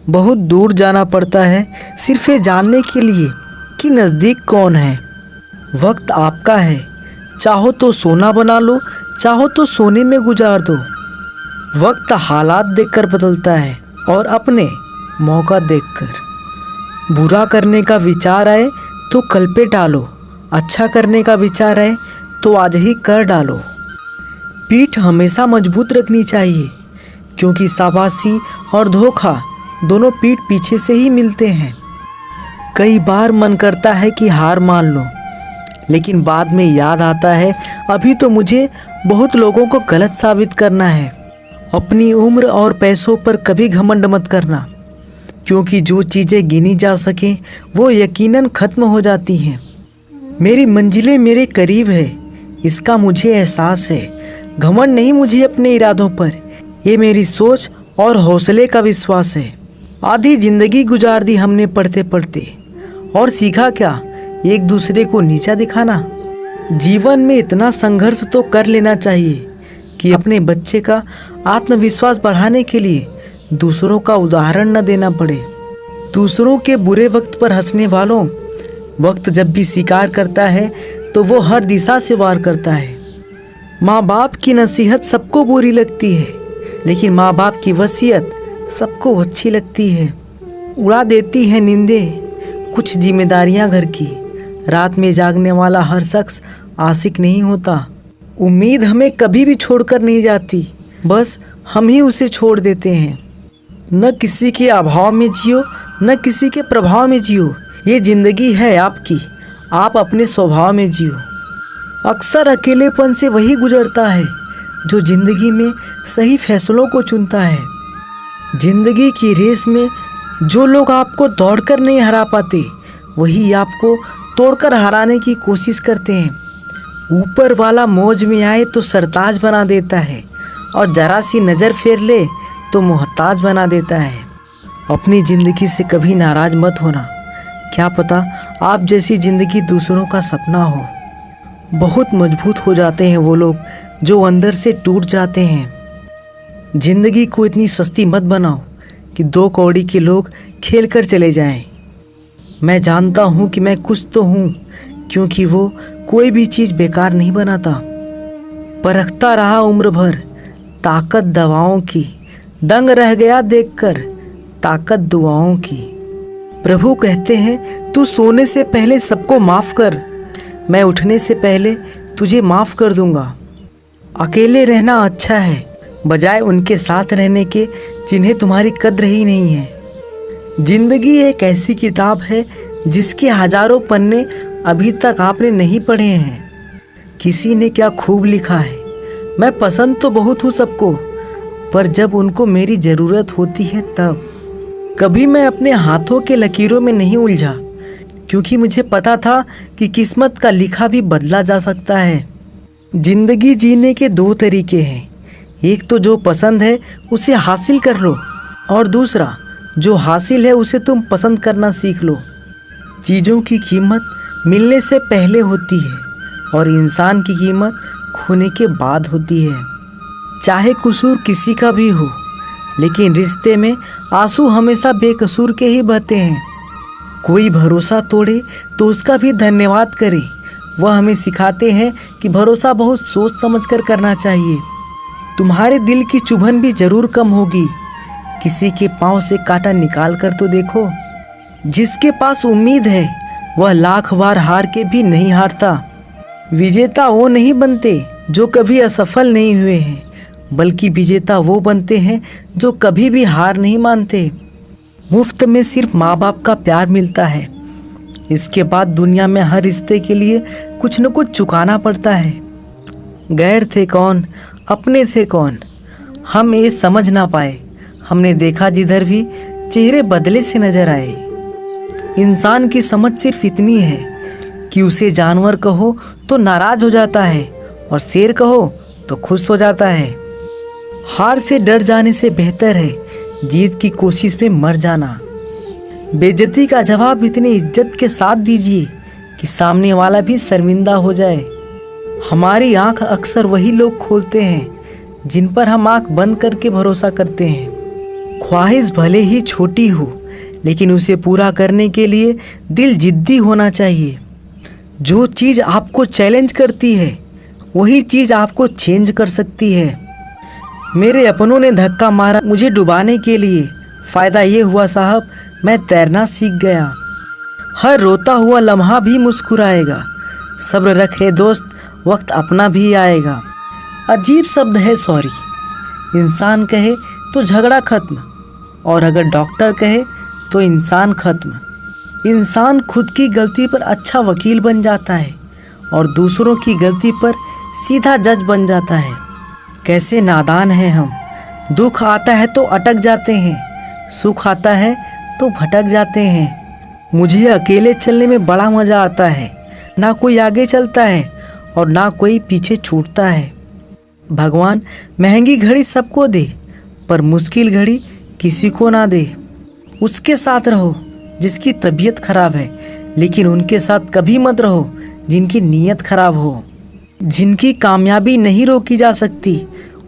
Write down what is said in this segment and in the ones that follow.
बहुत दूर जाना पड़ता है सिर्फ ये जानने के लिए कि नज़दीक कौन है। वक्त आपका है, चाहो तो सोना बना लो, चाहो तो सोने में गुजार दो। वक्त हालात देखकर बदलता है और अपने मौका देखकर। बुरा करने का विचार आए तो कल पे टालो, अच्छा करने का विचार आए तो आज ही कर डालो। पीठ हमेशा मजबूत रखनी चाहिए, क्योंकि शाबाशी और धोखा दोनों पीठ पीछे से ही मिलते हैं। कई बार मन करता है कि हार मान लो, लेकिन बाद में याद आता है अभी तो मुझे बहुत लोगों को गलत साबित करना है। अपनी उम्र और पैसों पर कभी घमंड मत करना, क्योंकि जो चीज़ें गिनी जा सकें वो यकीनन ख़त्म हो जाती हैं। मेरी मंजिलें मेरे करीब है, इसका मुझे एहसास है। घमंड नहीं मुझे अपने इरादों पर, ये मेरी सोच और हौसले का विश्वास है। आधी ज़िंदगी गुजार दी हमने पढ़ते पढ़ते, और सीखा क्या, एक दूसरे को नीचा दिखाना। जीवन में इतना संघर्ष तो कर लेना चाहिए कि अपने बच्चे का आत्मविश्वास बढ़ाने के लिए दूसरों का उदाहरण न देना पड़े। दूसरों के बुरे वक्त पर हंसने वालों, वक्त जब भी शिकार करता है तो वो हर दिशा से वार करता है। माँ बाप की नसीहत सबको बुरी लगती है, लेकिन माँ बाप की वसीयत सबको अच्छी लगती है। उड़ा देती है नींदें कुछ जिम्मेदारियां घर की। रात में जागने वाला हर शख्स आशिक नहीं होता। उम्मीद हमें कभी भी छोड़कर नहीं जाती, बस हम ही उसे छोड़ देते हैं। न किसी के अभाव में जियो, न किसी के प्रभाव में जियो। ये ज़िंदगी है आपकी, आप अपने स्वभाव में जियो। अक्सर अकेलेपन से वही गुजरता है जो ज़िंदगी में सही फैसलों को चुनता है। ज़िंदगी की रेस में जो लोग आपको दौड़कर नहीं हरा पाते, वही आपको तोड़कर हराने की कोशिश करते हैं। ऊपर वाला मौज में आए तो सरताज बना देता है, और ज़रा सी नज़र फेर ले तो मोहताज बना देता है। अपनी ज़िंदगी से कभी नाराज़ मत होना, क्या पता आप जैसी ज़िंदगी दूसरों का सपना हो। बहुत मजबूत हो जाते हैं वो लोग जो अंदर से टूट जाते हैं। ज़िंदगी को इतनी सस्ती मत बनाओ कि 2 कौड़ी के लोग खेल कर चले जाएं। मैं जानता हूँ कि मैं कुछ तो हूँ, क्योंकि वो कोई भी चीज़ बेकार नहीं बनाता। परखता रहा उम्र भर ताकत दवाओं की, दंग रह गया देखकर ताकत दुआओं की। प्रभु कहते हैं तू सोने से पहले सबको माफ़ कर, मैं उठने से पहले तुझे माफ़ कर दूंगा। अकेले रहना अच्छा है बजाय उनके साथ रहने के जिन्हें तुम्हारी कद्र ही नहीं है। जिंदगी एक ऐसी किताब है जिसके हजारों पन्ने अभी तक आपने नहीं पढ़े हैं। किसी ने क्या खूब लिखा है, मैं पसंद तो बहुत हूँ सबको, पर जब उनको मेरी ज़रूरत होती है तब। कभी मैं अपने हाथों के लकीरों में नहीं उलझा, क्योंकि मुझे पता था कि किस्मत का लिखा भी बदला जा सकता है। जिंदगी जीने के 2 तरीके हैं, एक तो जो पसंद है उसे हासिल कर लो, और दूसरा जो हासिल है उसे तुम पसंद करना सीख लो। चीज़ों की कीमत मिलने से पहले होती है, और इंसान की कीमत खोने के बाद होती है। चाहे कसूर किसी का भी हो, लेकिन रिश्ते में आंसू हमेशा बेकसूर के ही बहते हैं। कोई भरोसा तोड़े तो उसका भी धन्यवाद करे। वह हमें सिखाते हैं कि भरोसा बहुत सोच समझ कर करना चाहिए। तुम्हारे दिल की चुभन भी ज़रूर कम होगी। किसी के पाँव से कांटा निकाल कर तो देखो। जिसके पास उम्मीद है वह लाख बार हार के भी नहीं हारता। विजेता वो नहीं बनते जो कभी असफल नहीं हुए हैं, बल्कि विजेता वो बनते हैं जो कभी भी हार नहीं मानते। मुफ्त में सिर्फ माँ बाप का प्यार मिलता है, इसके बाद दुनिया में हर रिश्ते के लिए कुछ न कुछ चुकाना पड़ता है। गैर थे कौन, अपने थे कौन, हम ये समझ ना पाए। हमने देखा जिधर भी चेहरे बदले से नजर आए। इंसान की समझ सिर्फ इतनी है कि उसे जानवर कहो तो नाराज हो जाता है, और शेर कहो तो खुश हो जाता है। हार से डर जाने से बेहतर है जीत की कोशिश में मर जाना। बेइज्जती का जवाब इतनी इज्जत के साथ दीजिए कि सामने वाला भी शर्मिंदा हो जाए। हमारी आंख अक्सर वही लोग खोलते हैं जिन पर हम आंख बंद करके भरोसा करते हैं। ख्वाहिश भले ही छोटी हो, लेकिन उसे पूरा करने के लिए दिल जिद्दी होना चाहिए। जो चीज़ आपको चैलेंज करती है वही चीज़ आपको चेंज कर सकती है। मेरे अपनों ने धक्का मारा मुझे डुबाने के लिए, फ़ायदा ये हुआ साहब मैं तैरना सीख गया। हर रोता हुआ लम्हा भी मुस्कुराएगा, सब्र रखे दोस्त वक्त अपना भी आएगा। अजीब शब्द है सॉरी, इंसान कहे तो झगड़ा खत्म, और अगर डॉक्टर कहे तो इंसान खत्म। इंसान खुद की गलती पर अच्छा वकील बन जाता है और दूसरों की गलती पर सीधा जज बन जाता है। कैसे नादान हैं हम, दुख आता है तो अटक जाते हैं, सुख आता है तो भटक जाते हैं। मुझे अकेले चलने में बड़ा मज़ा आता है, ना कोई आगे चलता है और ना कोई पीछे छूटता है। भगवान महंगी घड़ी सबको दे, पर मुश्किल घड़ी किसी को ना दे। उसके साथ रहो जिसकी तबीयत खराब है, लेकिन उनके साथ कभी मत रहो जिनकी नीयत खराब हो। जिनकी कामयाबी नहीं रोकी जा सकती,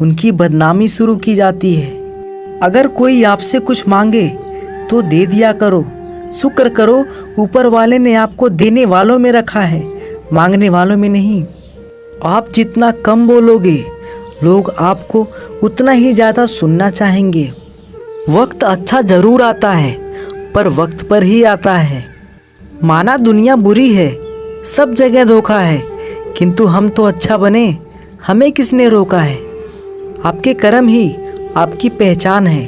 उनकी बदनामी शुरू की जाती है। अगर कोई आपसे कुछ मांगे तो दे दिया करो, शुक्र करो ऊपर वाले ने आपको देने वालों में रखा है, मांगने वालों में नहीं। आप जितना कम बोलोगे, लोग आपको उतना ही ज़्यादा सुनना चाहेंगे। वक्त अच्छा ज़रूर आता है, पर वक्त पर ही आता है। माना दुनिया बुरी है, सब जगह धोखा है, किंतु हम तो अच्छा बने, हमें किसने रोका है। आपके कर्म ही आपकी पहचान है,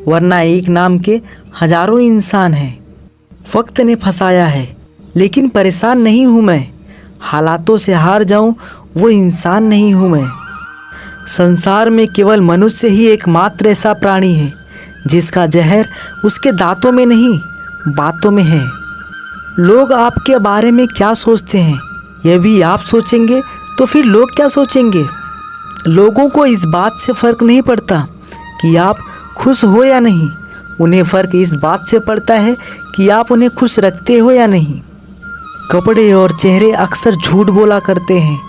वरना एक नाम के हजारों इंसान हैं। वक्त ने फंसाया है, लेकिन परेशान नहीं हूँ मैं। हालातों से हार जाऊँ वो इंसान नहीं हूँ मैं। संसार में केवल मनुष्य ही एकमात्र ऐसा प्राणी है जिसका जहर उसके दांतों में नहीं बातों में है। लोग आपके बारे में क्या सोचते हैं यह भी आप सोचेंगे तो फिर लोग क्या सोचेंगे। लोगों को इस बात से फ़र्क नहीं पड़ता कि आप खुश हो या नहीं, उन्हें फ़र्क इस बात से पड़ता है कि आप उन्हें खुश रखते हो या नहीं। कपड़े और चेहरे अक्सर झूठ बोला करते हैं,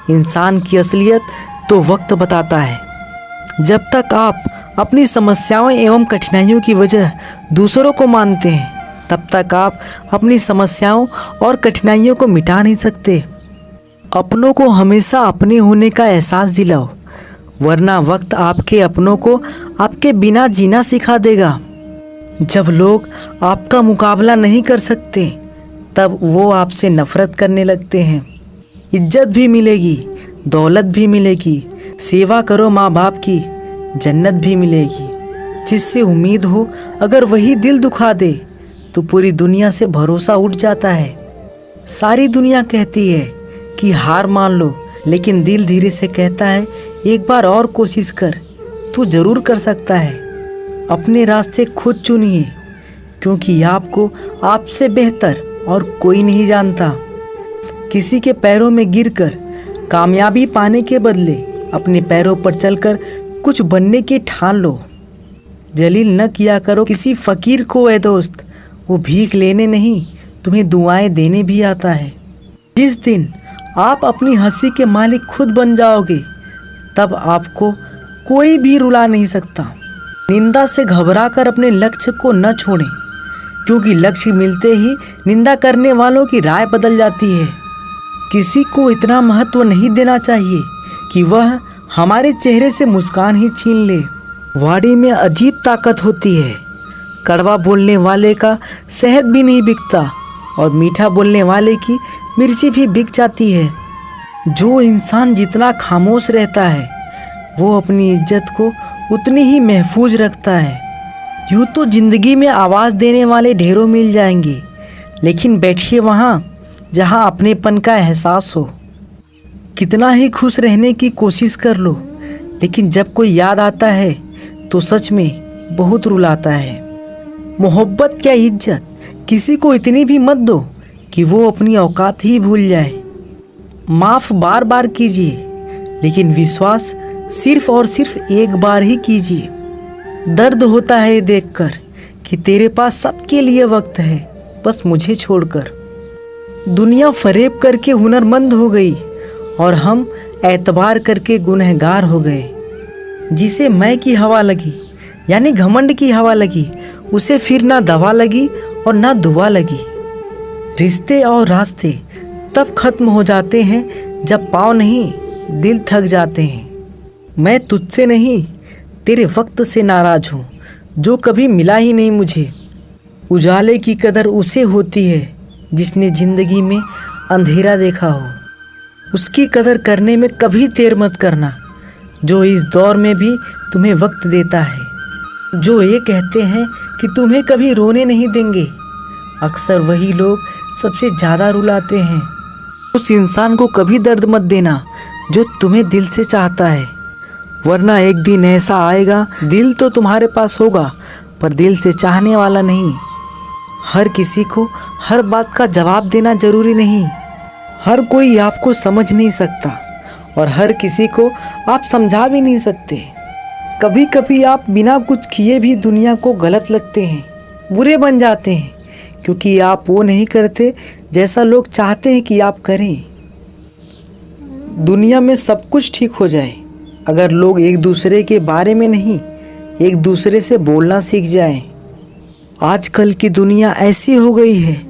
इंसान की असलियत तो वक्त बताता है। जब तक आप अपनी समस्याओं एवं कठिनाइयों की वजह दूसरों को मानते हैं, तब तक आप अपनी समस्याओं और कठिनाइयों को मिटा नहीं सकते। अपनों को हमेशा अपने होने का एहसास दिलाओ, वरना वक्त आपके अपनों को आपके बिना जीना सिखा देगा। जब लोग आपका मुकाबला नहीं कर सकते, तब वो आपसे नफरत करने लगते हैं। इज्जत भी मिलेगी, दौलत भी मिलेगी, सेवा करो माँ बाप की, जन्नत भी मिलेगी। जिससे उम्मीद हो अगर वही दिल दुखा दे, तो पूरी दुनिया से भरोसा उठ जाता है। सारी दुनिया कहती है कि हार मान लो, लेकिन दिल धीरे से कहता है एक बार और कोशिश कर, तू जरूर कर सकता है। अपने रास्ते खुद चुनिए, क्योंकि आपको आपसे बेहतर और कोई नहीं जानता। किसी के पैरों में गिरकर कामयाबी पाने के बदले अपने पैरों पर चलकर कुछ बनने की ठान लो। जलील न किया करो किसी फ़कीर को ए दोस्त, वो भीख लेने नहीं तुम्हें दुआएं देने भी आता है। जिस दिन आप अपनी हंसी के मालिक खुद बन जाओगे, तब आपको कोई भी रुला नहीं सकता। निंदा से घबराकर अपने लक्ष्य को न छोड़ें, क्योंकि लक्ष्य मिलते ही निंदा करने वालों की राय बदल जाती है। किसी को इतना महत्व नहीं देना चाहिए कि वह हमारे चेहरे से मुस्कान ही छीन ले। वाड़ी में अजीब ताकत होती है, कड़वा बोलने वाले का शहद भी नहीं बिकता और मीठा बोलने वाले की मिर्ची भी बिक जाती है। जो इंसान जितना खामोश रहता है, वो अपनी इज्जत को उतनी ही महफूज रखता है। यूँ तो ज़िंदगी में आवाज़ देने वाले ढेरों मिल जाएंगे, लेकिन बैठिए वहाँ जहाँ अपनेपन का एहसास हो। कितना ही खुश रहने की कोशिश कर लो, लेकिन जब कोई याद आता है तो सच में बहुत रुलाता है। मोहब्बत क्या इज्जत किसी को इतनी भी मत दो कि वो अपनी औकात ही भूल जाए। माफ़ बार बार कीजिए, लेकिन विश्वास सिर्फ और सिर्फ एक बार ही कीजिए। दर्द होता है देखकर कि तेरे पास सबके लिए वक्त है, बस मुझे छोड़कर। दुनिया फरेब करके हुनरमंद हो गई और हम एतबार करके गुनहगार हो गए। जिसे मैं की हवा लगी, यानी घमंड की हवा लगी, उसे फिर ना दवा लगी और ना दुआ लगी। रिश्ते और रास्ते तब खत्म हो जाते हैं जब पाँव नहीं दिल थक जाते हैं। मैं तुझसे नहीं तेरे वक्त से नाराज हूँ जो कभी मिला ही नहीं मुझे। उजाले की कदर उसे होती है जिसने ज़िंदगी में अंधेरा देखा हो। उसकी कदर करने में कभी देर मत करना जो इस दौर में भी तुम्हें वक्त देता है। जो ये कहते हैं कि तुम्हें कभी रोने नहीं देंगे, अक्सर वही लोग सबसे ज़्यादा रुलाते हैं। उस इंसान को कभी दर्द मत देना जो तुम्हें दिल से चाहता है, वरना एक दिन ऐसा आएगा दिल तो तुम्हारे पास होगा पर दिल से चाहने वाला नहीं। हर किसी को हर बात का जवाब देना ज़रूरी नहीं। हर कोई आपको समझ नहीं सकता और हर किसी को आप समझा भी नहीं सकते। कभी कभी आप बिना कुछ किए भी दुनिया को गलत लगते हैं, बुरे बन जाते हैं, क्योंकि आप वो नहीं करते जैसा लोग चाहते हैं कि आप करें। दुनिया में सब कुछ ठीक हो जाए अगर लोग एक दूसरे के बारे में नहीं, एक दूसरे से बोलना सीख जाएं। आजकल की दुनिया ऐसी हो गई है,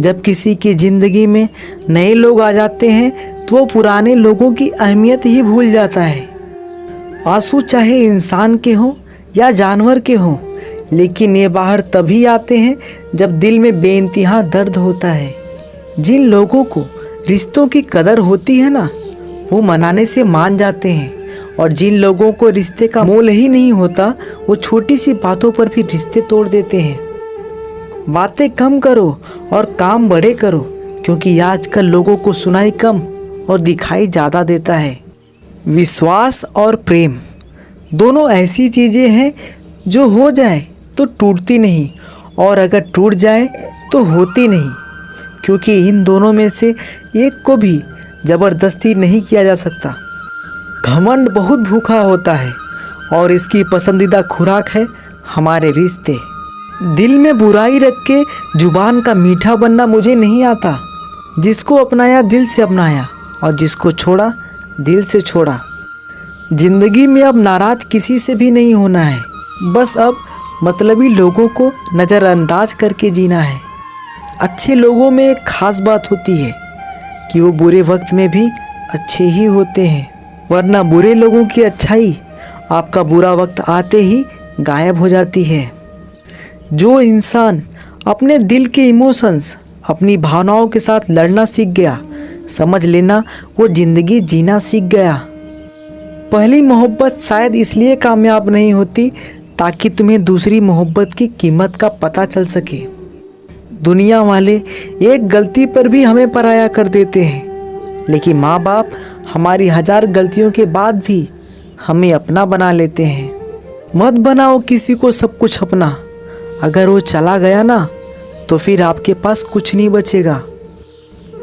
जब किसी की ज़िंदगी में नए लोग आ जाते हैं तो वो पुराने लोगों की अहमियत ही भूल जाता है। आंसू चाहे इंसान के हों या जानवर के हों, लेकिन ये बाहर तभी आते हैं जब दिल में बेइंतहा दर्द होता है। जिन लोगों को रिश्तों की कदर होती है ना, वो मनाने से मान जाते हैं, और जिन लोगों को रिश्ते का मोल ही नहीं होता वो छोटी सी बातों पर भी रिश्ते तोड़ देते हैं। बातें कम करो और काम बड़े करो, क्योंकि आजकल लोगों को सुनाई कम और दिखाई ज़्यादा देता है। विश्वास और प्रेम दोनों ऐसी चीज़ें हैं जो हो जाए तो टूटती नहीं, और अगर टूट जाए तो होती नहीं, क्योंकि इन दोनों में से एक को भी ज़बरदस्ती नहीं किया जा सकता। घमंड बहुत भूखा होता है और इसकी पसंदीदा खुराक है हमारे रिश्ते। दिल में बुराई रख के जुबान का मीठा बनना मुझे नहीं आता। जिसको अपनाया दिल से अपनाया और जिसको छोड़ा दिल से छोड़ा। ज़िंदगी में अब नाराज़ किसी से भी नहीं होना है, बस अब मतलबी लोगों को नज़रअंदाज करके जीना है। अच्छे लोगों में एक ख़ास बात होती है कि वो बुरे वक्त में भी अच्छे ही होते हैं, वरना बुरे लोगों की अच्छाई आपका बुरा वक्त आते ही गायब हो जाती है। जो इंसान अपने दिल के इमोशंस, अपनी भावनाओं के साथ लड़ना सीख गया, समझ लेना वो ज़िंदगी जीना सीख गया। पहली मोहब्बत शायद इसलिए कामयाब नहीं होती ताकि तुम्हें दूसरी मोहब्बत की कीमत का पता चल सके। दुनिया वाले एक गलती पर भी हमें पराया कर देते हैं, लेकिन माँ बाप हमारी 1000 गलतियों के बाद भी हमें अपना बना लेते हैं। मत बनाओ किसी को सब कुछ अपना, अगर वो चला गया ना तो फिर आपके पास कुछ नहीं बचेगा।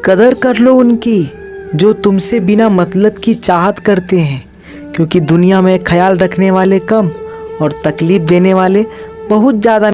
कदर कर लो उनकी जो तुमसे बिना मतलब की चाहत करते हैं, क्योंकि दुनिया में ख्याल रखने वाले कम और तकलीफ़ देने वाले बहुत ज़्यादा।